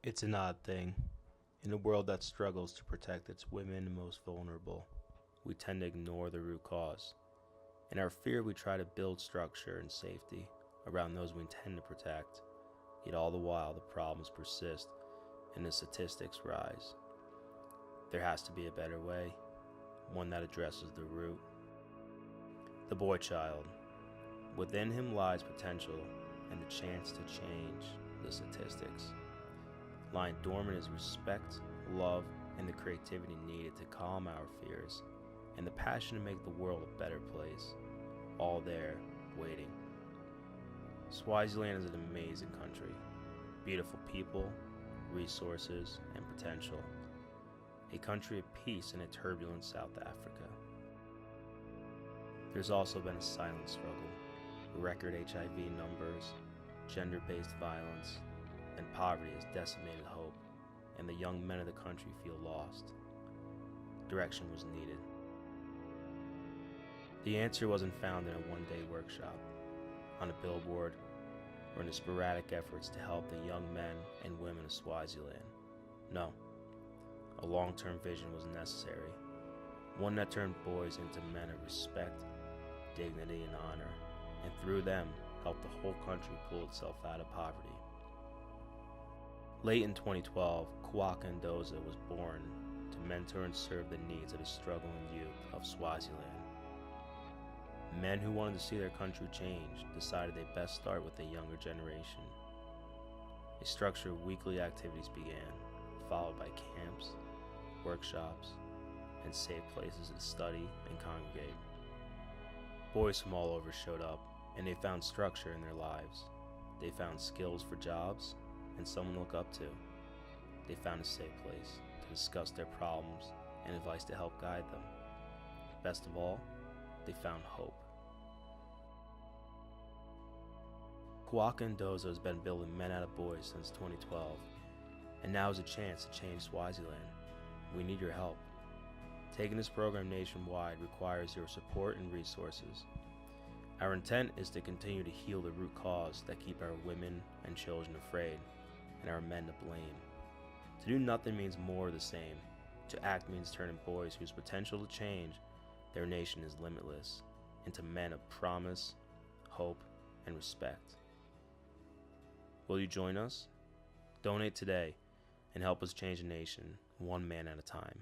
It's an odd thing. In a world that struggles to protect its women and most vulnerable, we tend to ignore the root cause. In our fear, we try to build structure and safety around those we intend to protect, yet all the while the problems persist and the statistics rise. There has to be a better way, one that addresses the root. The boy child. Within him lies potential and the chance to change the statistics. Lying dormant is respect, love, and the creativity needed to calm our fears, and the passion to make the world a better place, all there, waiting. Swaziland is an amazing country. Beautiful people, resources, and potential. A country of peace in a turbulent South Africa. There's also been a silent struggle, record HIV numbers, gender-based violence, and poverty has decimated hope, and the young men of the country feel lost. Direction was needed. The answer wasn't found in a one-day workshop, on a billboard, or in the sporadic efforts to help the young men and women of Swaziland. No, a long-term vision was necessary, one that turned boys into men of respect, dignity, and honor, and through them helped the whole country pull itself out of poverty. Late in 2012, Kwakha Indvodza was born to mentor and serve the needs of the struggling youth of Swaziland. Men who wanted to see their country change decided they best start with the younger generation. A structure of weekly activities began, followed by camps, workshops, and safe places to study and congregate. Boys from all over showed up, and they found structure in their lives. They found skills for jobs and someone to look up to. They found a safe place to discuss their problems and advice to help guide them. Best of all, they found hope. Kwakha Indvodza has been building men out of boys since 2012, and now is a chance to change Swaziland. We need your help. Taking this program nationwide requires your support and resources. Our intent is to continue to heal the root cause that keep our women and children afraid, and our men to blame. To do nothing means more of the same. To act means turning boys whose potential to change their nation is limitless into men of promise, hope, and respect. Will you join us? Donate today and help us change a nation, one man at a time.